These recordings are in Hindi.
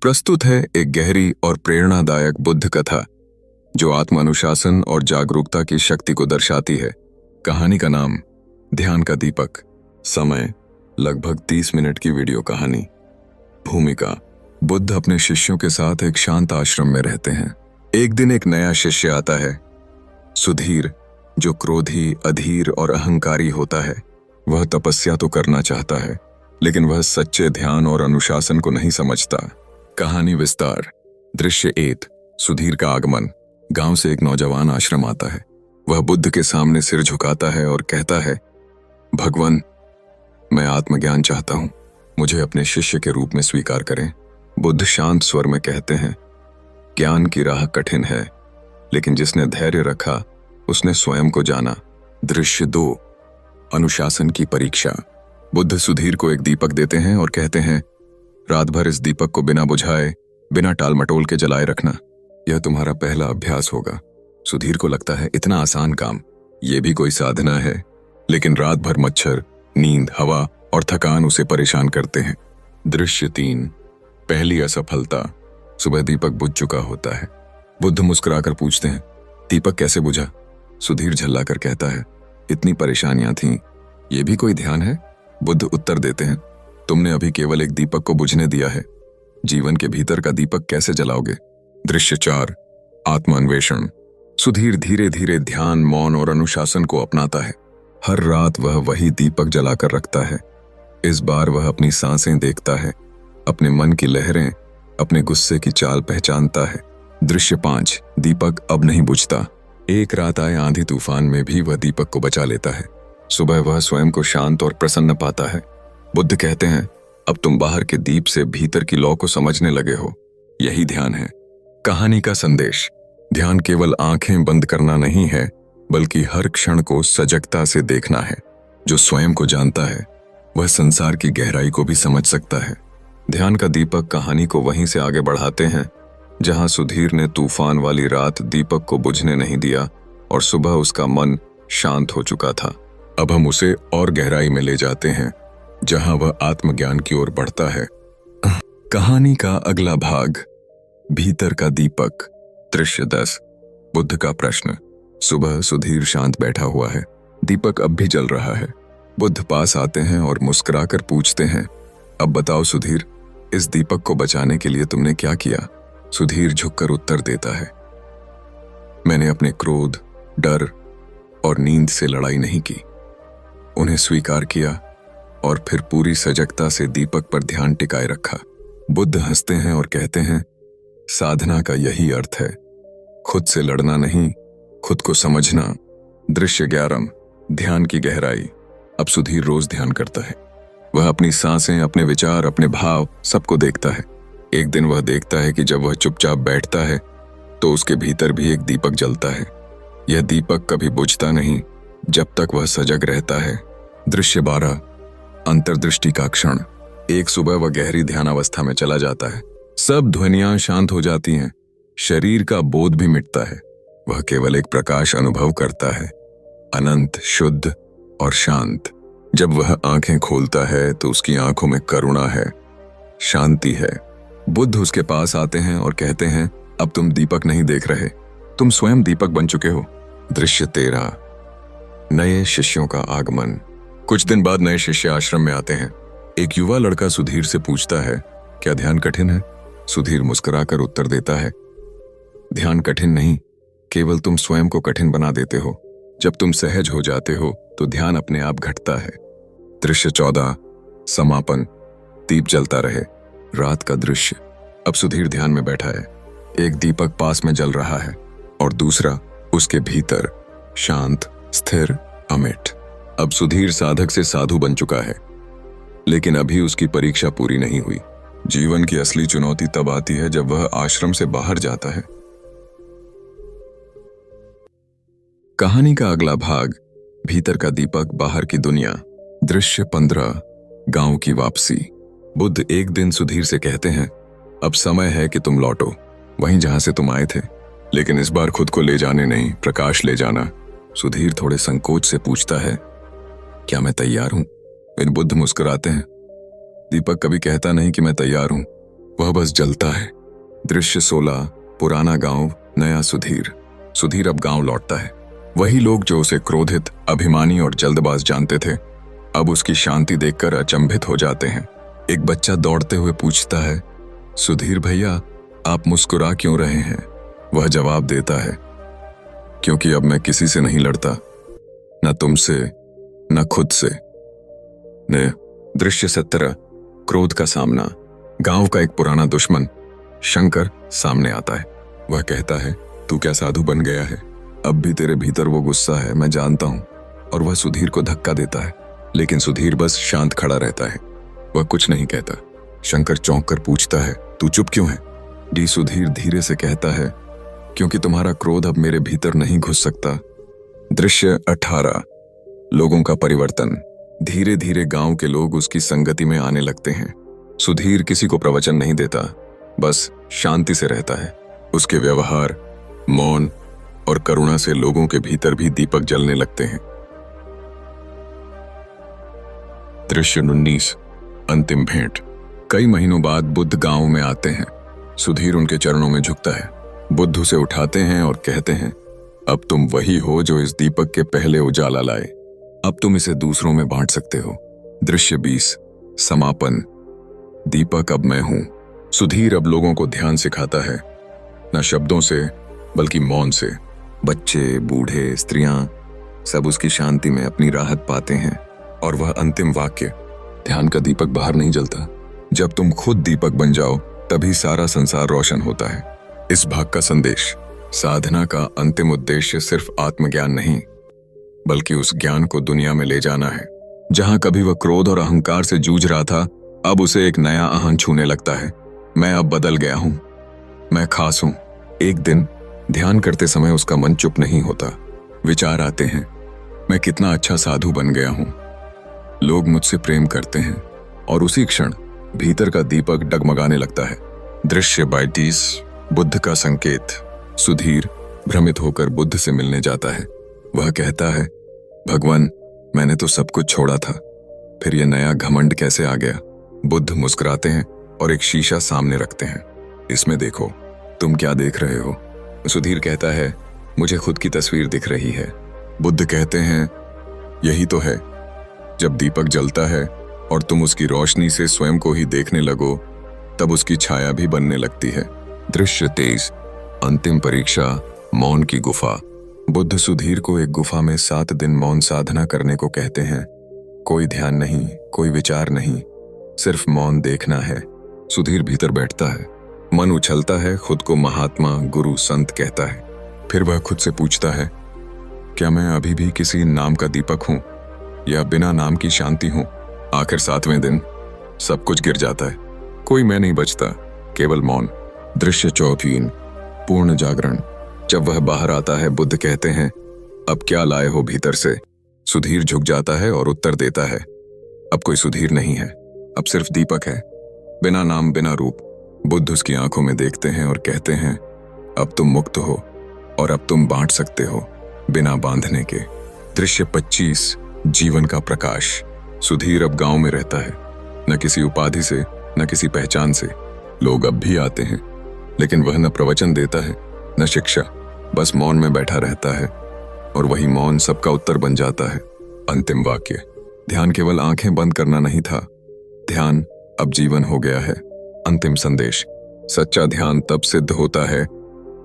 प्रस्तुत है एक गहरी और प्रेरणादायक बुद्ध कथा जो आत्मानुशासन और जागरूकता की शक्ति को दर्शाती है। कहानी का नाम ध्यान का दीपक। समय लगभग 30 मिनट की वीडियो कहानी। भूमिका: बुद्ध अपने शिष्यों के साथ एक शांत आश्रम में रहते हैं। एक दिन एक नया शिष्य आता है, सुधीर, जो क्रोधी, अधीर और अहंकारी होता है। वह तपस्या तो करना चाहता है, लेकिन वह सच्चे ध्यान और अनुशासन को नहीं समझता। कहानी विस्तार। दृश्य 1। सुधीर का आगमन। गांव से एक नौजवान आश्रम आता है। वह बुद्ध के सामने सिर झुकाता है और कहता है, भगवान, मैं आत्मज्ञान चाहता हूं, मुझे अपने शिष्य के रूप में स्वीकार करें। बुद्ध शांत स्वर में कहते हैं, ज्ञान की राह कठिन है, लेकिन जिसने धैर्य रखा उसने स्वयं को जाना। दृश्य 2। अनुशासन की परीक्षा। बुद्ध सुधीर को एक दीपक देते हैं और कहते हैं, रात भर इस दीपक को बिना बुझाए, बिना टाल मटोल के जलाए रखना। यह तुम्हारा पहला अभ्यास होगा। सुधीर को लगता है इतना आसान काम, यह भी कोई साधना है। लेकिन रात भर मच्छर, नींद, हवा और थकान उसे परेशान करते हैं। दृश्य 3। पहली असफलता। सुबह दीपक बुझ चुका होता है। बुद्ध मुस्कुराकर पूछते हैं, दीपक कैसे बुझा? सुधीर झल्लाकर कहता है, इतनी परेशानियां थीं, यह भी कोई ध्यान है? बुद्ध उत्तर देते हैं, तुमने अभी केवल एक दीपक को बुझने दिया है, जीवन के भीतर का दीपक कैसे जलाओगे? दृश्य 4। आत्मान्वेषण। सुधीर धीरे धीरे ध्यान, मौन और अनुशासन को अपनाता है। हर रात वह वही दीपक जलाकर रखता है। इस बार वह अपनी सांसें देखता है, अपने मन की लहरें, अपने गुस्से की चाल पहचानता है। दृश्य 5। दीपक अब नहीं बुझता। एक रात आए आंधी तूफान में भी वह दीपक को बचा लेता है। सुबह वह स्वयं को शांत और प्रसन्न पाता है। बुद्ध कहते हैं, अब तुम बाहर के दीप से भीतर की लौ को समझने लगे हो। यही ध्यान है। कहानी का संदेश: ध्यान केवल आंखें बंद करना नहीं है, बल्कि हर क्षण को सजगता से देखना है। जो स्वयं को जानता है वह संसार की गहराई को भी समझ सकता है। ध्यान का दीपक कहानी को वहीं से आगे बढ़ाते हैं जहां सुधीर ने तूफान वाली रात दीपक को बुझने नहीं दिया और सुबह उसका मन शांत हो चुका था। अब हम उसे और गहराई में ले जाते हैं जहां वह आत्मज्ञान की ओर बढ़ता है। कहानी का अगला भाग, भीतर का दीपक। दृश्य 10। बुद्ध का प्रश्न। सुबह सुधीर शांत बैठा हुआ है, दीपक अब भी जल रहा है। बुद्ध पास आते हैं और मुस्कुराकर पूछते हैं, अब बताओ सुधीर, इस दीपक को बचाने के लिए तुमने क्या किया? सुधीर झुककर उत्तर देता है, मैंने अपने क्रोध, डर और नींद से लड़ाई नहीं की, उन्हें स्वीकार किया और फिर पूरी सजगता से दीपक पर ध्यान टिकाए रखा। बुद्ध हंसते हैं और कहते हैं, साधना का यही अर्थ है, खुद से लड़ना नहीं, खुद को समझना। दृश्य 11। ध्यान की गहराई। अब सुधीर रोज ध्यान करता है। वह अपनी सांसें, अपने विचार, अपने भाव सबको देखता है। एक दिन वह देखता है कि जब वह चुपचाप बैठता है तो उसके भीतर भी एक दीपक जलता है। यह दीपक कभी बुझता नहीं जब तक वह सजग रहता है। दृश्य 12। अंतर्दृष्टि का क्षण। एक सुबह वह गहरी ध्यानावस्था में चला जाता है। सब ध्वनियां शांत हो जाती हैं, शरीर का बोध भी मिटता है। वह केवल एक प्रकाश अनुभव करता है, अनंत, शुद्ध और शांत। जब वह आंखें खोलता है तो उसकी आंखों में करुणा है, शांति है। बुद्ध उसके पास आते हैं और कहते हैं, अब तुम दीपक नहीं देख रहे, तुम स्वयं दीपक बन चुके हो। दृश्य 13। नए शिष्यों का आगमन। कुछ दिन बाद नए शिष्य आश्रम में आते हैं। एक युवा लड़का सुधीर से पूछता है, क्या ध्यान कठिन है? सुधीर मुस्कुराकर उत्तर देता है, ध्यान कठिन नहीं, केवल तुम स्वयं को कठिन बना देते हो। जब तुम सहज हो जाते हो तो ध्यान अपने आप घटता है। दृश्य 14। समापन। दीप जलता रहे। रात का दृश्य। अब सुधीर ध्यान में बैठा है। एक दीपक पास में जल रहा है और दूसरा उसके भीतर, शांत, स्थिर, अमिट। अब सुधीर साधक से साधु बन चुका है, लेकिन अभी उसकी परीक्षा पूरी नहीं हुई। जीवन की असली चुनौती तब आती है जब वह आश्रम से बाहर जाता है। कहानी का अगला भाग, भीतर का दीपक, बाहर की दुनिया। दृश्य 15। गांव की वापसी। बुद्ध एक दिन सुधीर से कहते हैं, अब समय है कि तुम लौटो वहीं जहां से तुम आए थे, लेकिन इस बार खुद को ले जाने नहीं, प्रकाश ले जाना। सुधीर थोड़े संकोच से पूछता है, क्या मैं तैयार हूं? फिर बुद्ध मुस्कुराते हैं, दीपक कभी कहता नहीं कि मैं तैयार हूं, वह बस जलता है। दृश्य 16। पुराना गांव, नया सुधीर। सुधीर अब गांव लौटता है। वही लोग जो उसे क्रोधित, अभिमानी और जल्दबाज जानते थे, अब उसकी शांति देखकर अचंभित हो जाते हैं। एक बच्चा दौड़ते हुए पूछता है, सुधीर भैया, आप मुस्कुरा क्यों रहे हैं? वह जवाब देता है, क्योंकि अब मैं किसी से नहीं लड़ता, न तुमसे न खुद से। ने दृश्य 17। क्रोध का सामना। गांव का एक पुराना दुश्मन शंकर सामने आता है। वह कहता है, तू क्या साधु बन गया है? अब भी तेरे भीतर वो गुस्सा है, मैं जानता हूं। और वह सुधीर को धक्का देता है, लेकिन सुधीर बस शांत खड़ा रहता है। वह कुछ नहीं कहता। शंकर चौंक कर पूछता है, तू चुप क्यों है? डी सुधीर धीरे से कहता है, क्योंकि तुम्हारा क्रोध अब मेरे भीतर नहीं घुस सकता। दृश्य 18। लोगों का परिवर्तन। धीरे धीरे गांव के लोग उसकी संगति में आने लगते हैं। सुधीर किसी को प्रवचन नहीं देता, बस शांति से रहता है। उसके व्यवहार, मौन और करुणा से लोगों के भीतर भी दीपक जलने लगते हैं। दृश्य 19। अंतिम भेंट। कई महीनों बाद बुद्ध गांव में आते हैं। सुधीर उनके चरणों में झुकता है। बुद्ध उसे उठाते हैं और कहते हैं, अब तुम वही हो जो इस दीपक के पहले उजाला लाए। अब तुम इसे दूसरों में बांट सकते हो। दृश्य 20। समापन। दीपक अब मैं हूं। सुधीर अब लोगों को ध्यान सिखाता है, न शब्दों से बल्कि मौन से। बच्चे, बूढ़े, स्त्रियां सब उसकी शांति में अपनी राहत पाते हैं। और वह अंतिम वाक्य, ध्यान का दीपक बाहर नहीं जलता, जब तुम खुद दीपक बन जाओ तभी सारा संसार रोशन होता है। इस भाग का संदेश, साधना का अंतिम उद्देश्य सिर्फ आत्मज्ञान नहीं, बल्कि उस ज्ञान को दुनिया में ले जाना है। जहां कभी वह क्रोध और अहंकार से जूझ रहा था, अब उसे एक नया आहन छूने लगता है। मैं अब बदल गया हूं, मैं खास हूं। एक दिन ध्यान करते समय उसका मन चुप नहीं होता। विचार आते हैं, मैं कितना अच्छा साधु बन गया हूं, लोग मुझसे प्रेम करते हैं। और उसी क्षण भीतर का दीपक डगमगाने लगता है। दृश्य 22। बुद्ध का संकेत। सुधीर भ्रमित होकर बुद्ध से मिलने जाता है। वह कहता है, भगवान, मैंने तो सब कुछ छोड़ा था, फिर यह नया घमंड कैसे आ गया? बुद्ध मुस्कुराते हैं और एक शीशा सामने रखते हैं। इसमें देखो, तुम क्या देख रहे हो? सुधीर कहता है, मुझे खुद की तस्वीर दिख रही है। बुद्ध कहते हैं, यही तो है, जब दीपक जलता है और तुम उसकी रोशनी से स्वयं को ही देखने लगो, तब उसकी छाया भी बनने लगती है। दृश्य 23। अंतिम परीक्षा। मौन की गुफा। बुद्ध सुधीर को एक गुफा में 7 दिन मौन साधना करने को कहते हैं। कोई ध्यान नहीं, कोई विचार नहीं, सिर्फ मौन देखना है। सुधीर भीतर बैठता है। मन उछलता है, खुद को महात्मा, गुरु, संत कहता है। फिर वह खुद से पूछता है, क्या मैं अभी भी किसी नाम का दीपक हूं या बिना नाम की शांति हूं? आखिर 7वें दिन सब कुछ गिर जाता है। कोई मैं नहीं बचता, केवल मौन। दृश्य 24। पूर्ण जागरण। जब वह बाहर आता है, बुद्ध कहते हैं, अब क्या लाए हो भीतर से? सुधीर झुक जाता है और उत्तर देता है, अब कोई सुधीर नहीं है, अब सिर्फ दीपक है, बिना नाम, बिना रूप। बुद्ध उसकी आंखों में देखते हैं और कहते हैं, अब तुम मुक्त हो और अब तुम बांट सकते हो बिना बांधने के। दृश्य 25। जीवन का प्रकाश। सुधीर अब गांव में रहता है, न किसी उपाधि से, न किसी पहचान से। लोग अब भी आते हैं, लेकिन वह न प्रवचन देता है, न शिक्षा, बस मौन में बैठा रहता है। और वही मौन सबका उत्तर बन जाता है। अंतिम वाक्य, ध्यान केवल आंखें बंद करना नहीं था, ध्यान अब जीवन हो गया है। अंतिम संदेश, सच्चा ध्यान तब सिद्ध होता है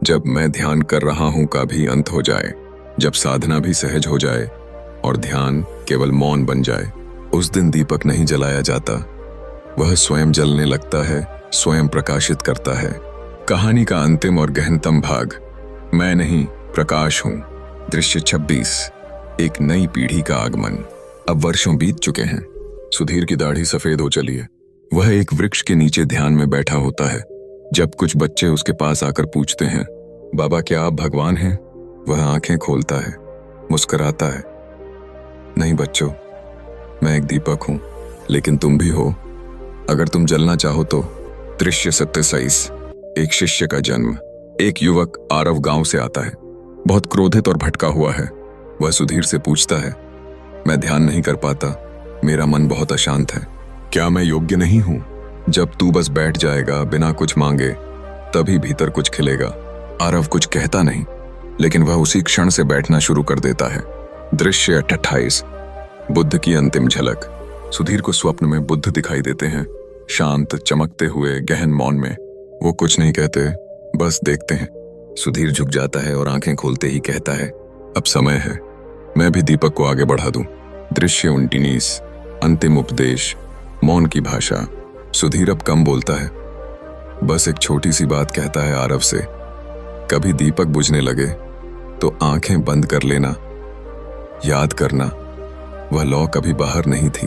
जब मैं ध्यान कर रहा हूं का भी अंत हो जाए, जब साधना भी सहज हो जाए और ध्यान केवल मौन बन जाए। उस दिन दीपक नहीं जलाया जाता, वह स्वयं जलने लगता है, स्वयं प्रकाशित करता है। कहानी का अंतिम और गहनतम भाग, मैं नहीं, प्रकाश हूं। दृश्य 26। एक नई पीढ़ी का आगमन। अब वर्षों बीत चुके हैं। सुधीर की दाढ़ी सफेद हो चली है। वह एक वृक्ष के नीचे ध्यान में बैठा होता है। जब कुछ बच्चे उसके पास आकर पूछते हैं, बाबा क्या आप भगवान हैं? वह आंखें खोलता है, मुस्कुराता है, नहीं बच्चों, मैं एक दीपक हूं, लेकिन तुम भी हो, अगर तुम जलना चाहो तो। दृश्य 27। एक शिष्य का जन्म। एक युवक आरव गांव से आता है, बहुत क्रोधित और भटका हुआ है। वह सुधीर से पूछता है, मैं ध्यान नहीं कर पाता, मेरा मन बहुत अशांत है, क्या मैं योग्य नहीं हूं? जब तू बस बैठ जाएगा बिना कुछ मांगे, तभी भीतर कुछ खिलेगा। आरव कुछ कहता नहीं, लेकिन वह उसी क्षण से बैठना शुरू कर देता है। दृश्य 28। बुद्ध की अंतिम झलक। सुधीर को स्वप्न में बुद्ध दिखाई देते हैं, शांत, चमकते हुए, गहन मौन में। वो कुछ नहीं कहते, बस देखते हैं। सुधीर झुक जाता है और आंखें खोलते ही कहता है, अब समय है, मैं भी दीपक को आगे बढ़ा दूं। दृश्य 19। अंतिम उपदेश। मौन की भाषा। सुधीर अब कम बोलता है, बस एक छोटी सी बात कहता है आरव से, कभी दीपक बुझने लगे तो आंखें बंद कर लेना, याद करना वह लौ कभी बाहर नहीं थी।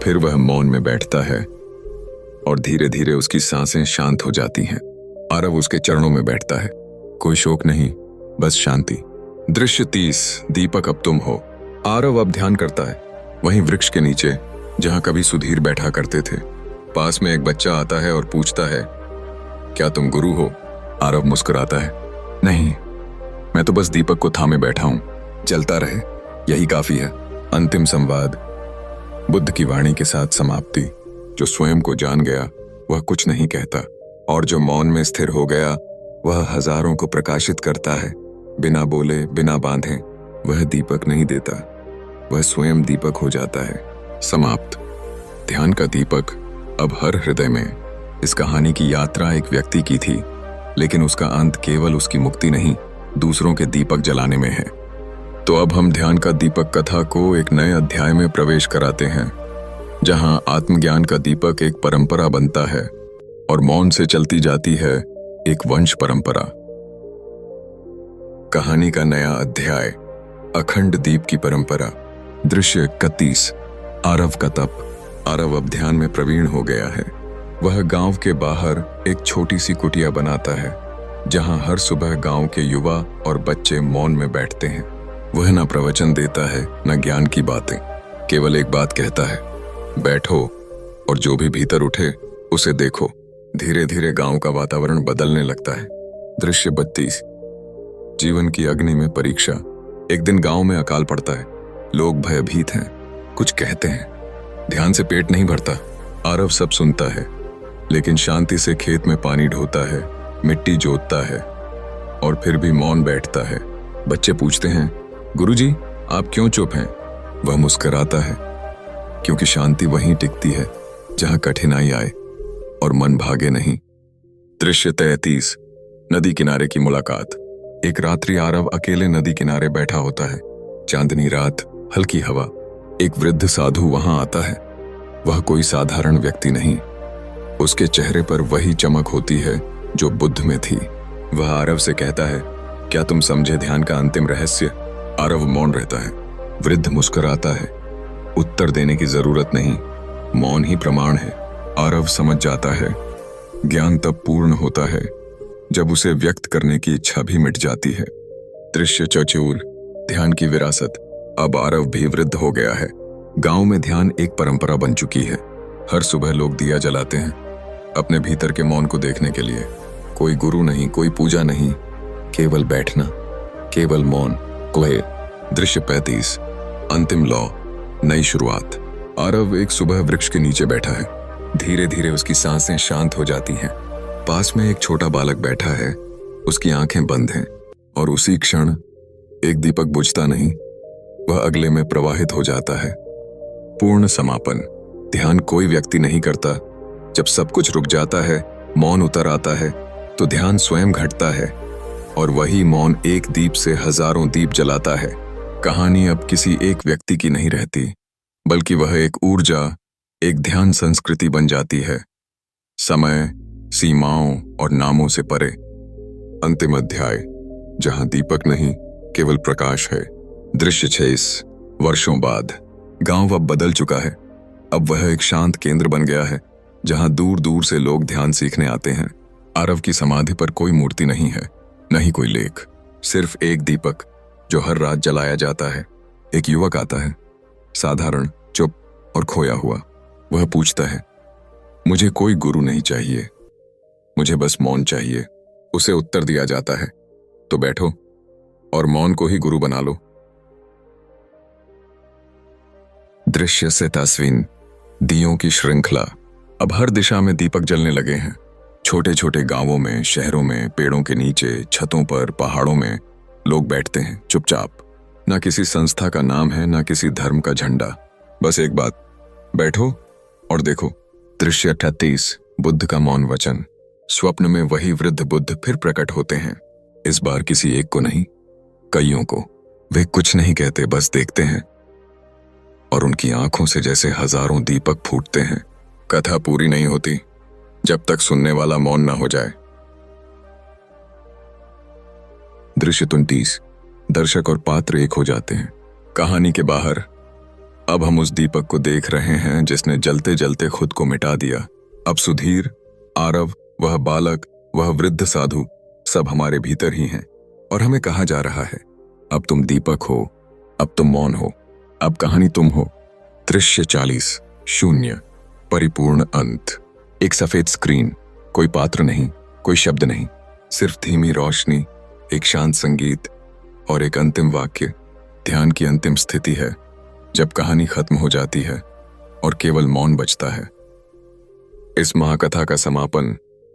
फिर वह मौन में बैठता है और धीरे धीरे उसकी सांसें शांत हो जाती हैं। आरव उसके चरणों में बैठता है, कोई शोक नहीं, बस शांति। दृश्य 30। दीपक अब तुम हो। आरव अब ध्यान करता है, वहीं वृक्ष के नीचे जहां कभी सुधीर बैठा करते थे। पास में एक बच्चा आता है और पूछता है, क्या तुम गुरु हो? आरव मुस्कुराता है, नहीं, मैं तो बस दीपक को थामे बैठा हूं, चलता रहे, यही काफी है। अंतिम संवाद। बुद्ध की वाणी के साथ समाप्ति। जो स्वयं को जान गया वह कुछ नहीं कहता, और जो मौन में स्थिर हो गया वह हजारों को प्रकाशित करता है। बिना बोले, बिना बांधे। वह दीपक नहीं देता, वह स्वयं दीपक हो जाता है। समाप्त। ध्यान का दीपक अब हर हृदय में। इस कहानी की यात्रा एक व्यक्ति की थी, लेकिन उसका अंत केवल उसकी मुक्ति नहीं, दूसरों के दीपक जलाने में है। तो अब हम ध्यान का दीपक कथा को एक नए अध्याय में प्रवेश कराते हैं, जहां आत्मज्ञान का दीपक एक परंपरा बनता है और मौन से चलती जाती है एक वंश परंपरा। कहानी का नया अध्याय, अखंड दीप की परंपरा। दृश्य 31। आरव का तप। आरव अब ध्यान में प्रवीण हो गया है। वह गांव के बाहर एक छोटी सी कुटिया बनाता है, जहां हर सुबह गांव के युवा और बच्चे मौन में बैठते हैं। वह न प्रवचन देता है, न ज्ञान की बातें, केवल एक बात कहता है, बैठो और जो भी भीतर उठे उसे देखो। धीरे धीरे गांव का वातावरण बदलने लगता है। दृश्य 32। जीवन की अग्नि में परीक्षा। एक दिन गांव में अकाल पड़ता है। लोग भयभीत हैं, कुछ कहते हैं, ध्यान से पेट नहीं भरता। आरव सब सुनता है, लेकिन शांति से खेत में पानी ढोता है, मिट्टी जोतता है, और फिर भी मौन बैठता है। बच्चे पूछते हैं, गुरुजी आप क्यों चुप हैं? वह मुस्कुराता है, क्योंकि शांति वहीं टिकती है जहां कठिनाई आए और मन भागे नहीं। दृश्य 33। नदी किनारे की मुलाकात। एक रात्रि आरव अकेले नदी किनारे बैठा होता है। चांदनी रात, हल्की हवा। एक वृद्ध साधु वहां आता है। वह कोई साधारण व्यक्ति नहीं, उसके चेहरे पर वही चमक होती है जो बुद्ध में थी। वह आरव से कहता है, क्या तुम समझे ध्यान का अंतिम रहस्य? आरव मौन रहता है। वृद्ध मुस्कुराता है, उत्तर देने की जरूरत नहीं, मौन ही प्रमाण है। आरव समझ जाता है, ज्ञान तब पूर्ण होता है जब उसे व्यक्त करने की इच्छा भी मिट जाती है। दृश्य 44। ध्यान की विरासत। अब आरव भी वृद्ध हो गया है। गांव में ध्यान एक परंपरा बन चुकी है। हर सुबह लोग दिया जलाते हैं, अपने भीतर के मौन को देखने के लिए। कोई गुरु नहीं, कोई पूजा नहीं, केवल बैठना, केवल मौन। क्ले। दृश्य 35। अंतिम लौ, नई शुरुआत। आरव एक सुबह वृक्ष के नीचे बैठा है। धीरे धीरे उसकी सांसें शांत हो जाती हैं। पास में एक छोटा बालक बैठा है, उसकी आंखें बंद हैं, और उसी क्षण एक दीपक बुझता नहीं, वह अगले में प्रवाहित हो जाता है। पूर्ण समापन। ध्यान कोई व्यक्ति नहीं करता। जब सब कुछ रुक जाता है, मौन उतर आता है, तो ध्यान स्वयं घटता है, और वही मौन एक दीप से हजारों दीप जलाता है। कहानी अब किसी एक व्यक्ति की नहीं रहती, बल्कि वह एक ऊर्जा, एक ध्यान संस्कृति बन जाती है, समय, सीमाओं और नामों से परे। अंतिम अध्याय, जहां दीपक नहीं, केवल प्रकाश है। दृश्य 26। वर्षों बाद। गांव अब बदल चुका है। अब वह एक शांत केंद्र बन गया है, जहां दूर दूर से लोग ध्यान सीखने आते हैं। आरव की समाधि पर कोई मूर्ति नहीं है, नहीं कोई लेख, सिर्फ एक दीपक जो हर रात जलाया जाता है। एक युवक आता है, साधारण, चुप और खोया हुआ। वह पूछता है, मुझे कोई गुरु नहीं चाहिए, मुझे बस मौन चाहिए। उसे उत्तर दिया जाता है, तो बैठो और मौन को ही गुरु बना लो। दृश्य 27। दियों की श्रृंखला। अब हर दिशा में दीपक जलने लगे हैं। छोटे छोटे गांवों में, शहरों में, पेड़ों के नीचे, छतों पर, पहाड़ों में लोग बैठते हैं चुपचाप। ना किसी संस्था का नाम है, ना किसी धर्म का झंडा। बस एक बात, बैठो और देखो। दृश्य 38, बुद्ध का मौन वचन। स्वप्न में वही वृद्ध बुद्ध फिर प्रकट होते हैं। इस बार किसी एक को नहीं, कईयों को। वे कुछ नहीं कहते, बस देखते हैं, और उनकी आंखों से जैसे हजारों दीपक फूटते हैं। कथा पूरी नहीं होती जब तक सुनने वाला मौन ना हो जाए। दृश्य 29, दर्शक और पात्र एक हो जाते हैं। कहानी के बाहर अब हम उस दीपक को देख रहे हैं जिसने जलते जलते खुद को मिटा दिया। अब सुधीर, आरव, वह बालक, वह वृद्ध साधु, सब हमारे भीतर ही हैं, और हमें कहा जा रहा है, अब तुम दीपक हो, अब तुम मौन हो, अब कहानी तुम हो। दृश्य 40, शून्य, परिपूर्ण अंत। एक सफेद स्क्रीन, कोई पात्र नहीं, कोई शब्द नहीं, सिर्फ धीमी रोशनी, एक शांत संगीत और एक अंतिम वाक्य। ध्यान की अंतिम स्थिति है जब कहानी खत्म हो जाती है और केवल मौन बचता है। इस महाकथा का समापन,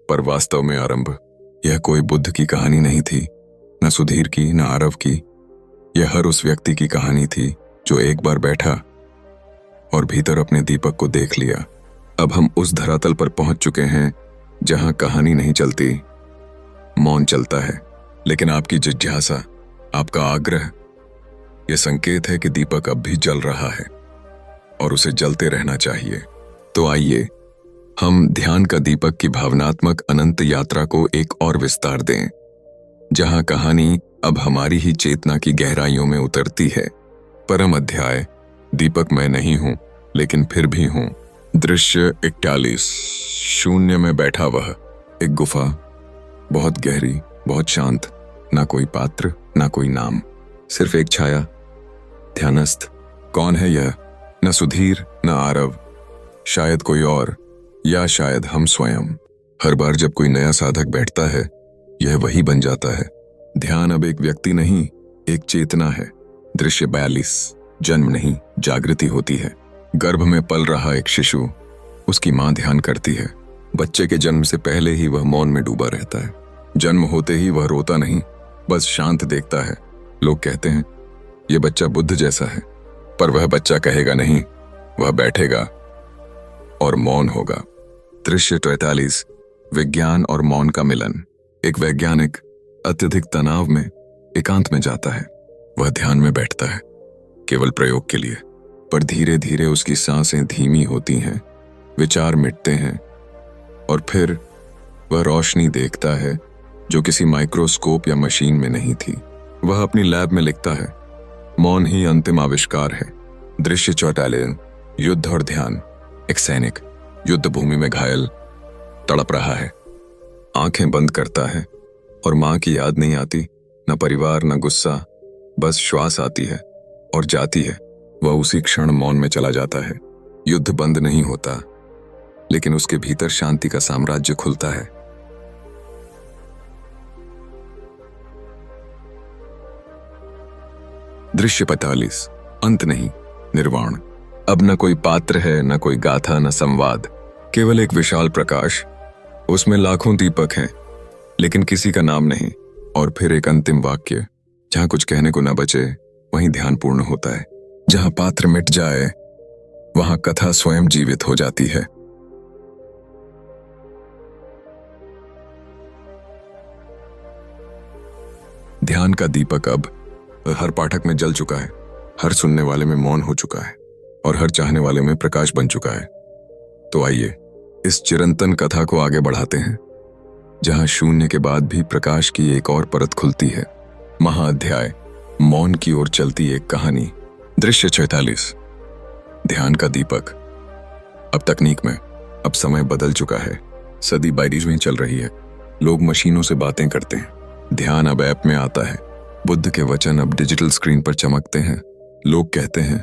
पर वास्तव में आरंभ। यह कोई बुद्ध की कहानी नहीं थी, न सुधीर की, न आरव की। यह हर उस व्यक्ति की कहानी थी जो एक बार बैठा और भीतर अपने दीपक को देख लिया। अब हम उस धरातल पर पहुंच चुके हैं जहां कहानी नहीं चलती, मौन चलता है। लेकिन आपकी जिज्ञासा, आपका आग्रह, यह संकेत है कि दीपक अब भी जल रहा है और उसे जलते रहना चाहिए। तो आइए हम ध्यान का दीपक की भावनात्मक अनंत यात्रा को एक और विस्तार दें, जहां कहानी अब हमारी ही चेतना की गहराइयों में उतरती है। परम अध्याय, दीपक मैं नहीं हूं, लेकिन फिर भी हूं। दृश्य 41, शून्य में बैठा वह, एक गुफा, बहुत गहरी, बहुत शांत। ना कोई पात्र, ना कोई नाम, सिर्फ एक छाया, ध्यानस्थ। कौन है यह? न सुधीर, न आरव, शायद कोई और, या शायद हम स्वयं। हर बार जब कोई नया साधक बैठता है, यह वही बन जाता है। ध्यान अब एक व्यक्ति नहीं, एक चेतना है। दृश्य 42, जन्म नहीं, जागृति होती है। गर्भ में पल रहा एक शिशु, उसकी मां ध्यान करती है। बच्चे के जन्म से पहले ही वह मौन में डूबा रहता है। जन्म होते ही वह रोता नहीं, बस शांत देखता है। लोग कहते हैं यह बच्चा बुद्ध जैसा है, पर वह बच्चा कहेगा नहीं, वह बैठेगा और मौन होगा। दृश्य 43, विज्ञान और मौन का मिलन। एक वैज्ञानिक अत्यधिक तनाव में एकांत में जाता है। वह ध्यान में बैठता है, केवल प्रयोग के लिए, पर धीरे धीरे उसकी सांसें धीमी होती हैं, विचार मिटते हैं, और फिर वह रोशनी देखता है जो किसी माइक्रोस्कोप या मशीन में नहीं थी। वह अपनी लैब में लिखता है, मौन ही अंतिम आविष्कार है। दृश्य 44, युद्ध और ध्यान। एक सैनिक युद्ध भूमि में घायल तड़प रहा है, आंखें बंद करता है, और मां की याद नहीं आती, न परिवार, न गुस्सा, बस श्वास आती है और जाती है। वह उसी क्षण मौन में चला जाता है। युद्ध बंद नहीं होता, लेकिन उसके भीतर शांति का साम्राज्य खुलता है। दृश्य 45, अंत नहीं, निर्वाण। अब न कोई पात्र है, न कोई गाथा, न संवाद, केवल एक विशाल प्रकाश। उसमें लाखों दीपक हैं, लेकिन किसी का नाम नहीं। और फिर एक अंतिम वाक्य, जहां कुछ कहने को न बचे, वहीं ध्यान पूर्ण होता है। जहां पात्र मिट जाए, वहां कथा स्वयं जीवित हो जाती है। ध्यान का दीपक अब हर पाठक में जल चुका है, हर सुनने वाले में मौन हो चुका है, और हर चाहने वाले में प्रकाश बन चुका है। तो आइए इस चिरंतन कथा को आगे बढ़ाते हैं, जहां शून्य के बाद भी प्रकाश की एक और परत खुलती है। महाअध्याय, मौन की ओर चलती एक कहानी। दृश्य 46, ध्यान का दीपक। अब तकनीक में, अब समय बदल चुका है। सदी 22वीं चल रही है। लोग मशीनों से बातें करते हैं, ध्यान अब ऐप में आता है। बुद्ध के वचन अब डिजिटल स्क्रीन पर चमकते हैं। लोग कहते हैं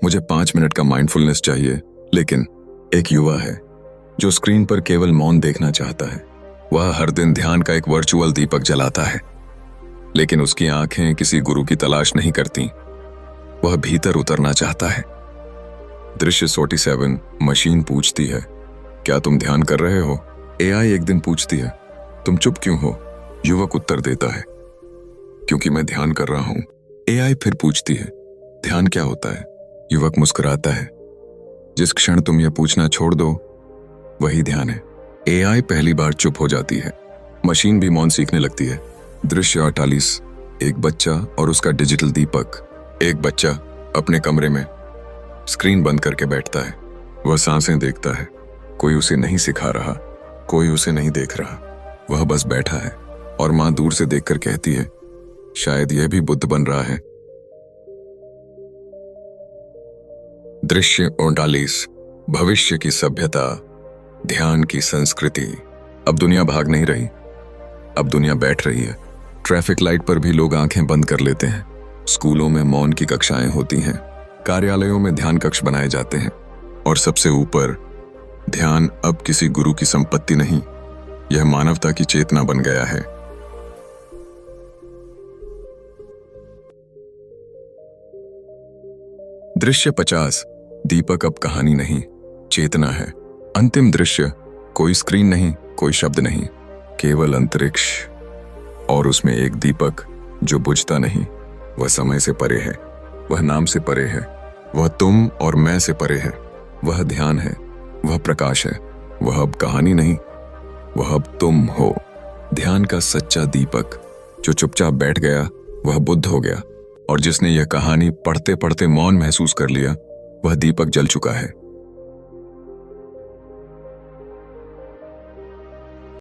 मुझे 5 मिनट का माइंडफुलनेस चाहिए, लेकिन एक युवा है जो स्क्रीन पर केवल मौन देखना चाहता है। वह हर दिन ध्यान का एक वर्चुअल दीपक जलाता है, लेकिन उसकी आंखें किसी गुरु की तलाश नहीं करती। वह भीतर उतरना चाहता है। दृश्य 47, मशीन पूछती है क्या तुम ध्यान कर रहे हो? एआई एक दिन पूछती है। तुम चुप क्यों हो? युवक उत्तर देता है, क्योंकि मैं ध्यान कर रहा हूं। एआई फिर पूछती है, ध्यान क्या होता है? युवक मुस्कुराता है, जिस क्षण तुम यह पूछना छोड़ दो वही ध्यान है। एआई पहली बार चुप हो जाती है। मशीन भी मौन सीखने लगती है। दृश्य 48। एक बच्चा और उसका डिजिटल दीपक। एक बच्चा अपने कमरे में स्क्रीन बंद करके बैठता है। वह सांसें देखता है। कोई उसे नहीं सिखा रहा, कोई उसे नहीं देख रहा, वह बस बैठा है। और मां दूर से देखकर कहती है, शायद यह भी बुद्ध बन रहा है। दृश्य 39। भविष्य की सभ्यता, ध्यान की संस्कृति। अब दुनिया भाग नहीं रही, अब दुनिया बैठ रही है। ट्रैफिक लाइट पर भी लोग आंखें बंद कर लेते हैं। स्कूलों में मौन की कक्षाएं होती हैं। कार्यालयों में ध्यान कक्ष बनाए जाते हैं। और सबसे ऊपर, ध्यान अब किसी गुरु की संपत्ति नहीं, यह मानवता की चेतना बन गया है। दृश्य 50। दीपक अब कहानी नहीं, चेतना है। अंतिम दृश्य, कोई स्क्रीन नहीं, कोई शब्द नहीं, केवल अंतरिक्ष। और उसमें एक दीपक जो बुझता नहीं। वह समय से परे है, वह नाम से परे है, वह तुम और मैं से परे है। वह ध्यान है, वह प्रकाश है। वह अब कहानी नहीं, वह अब तुम हो। ध्यान का सच्चा दीपक जो चुपचाप बैठ गया वह बुद्ध हो गया। और जिसने यह कहानी पढ़ते पढ़ते मौन महसूस कर लिया, वह दीपक जल चुका है।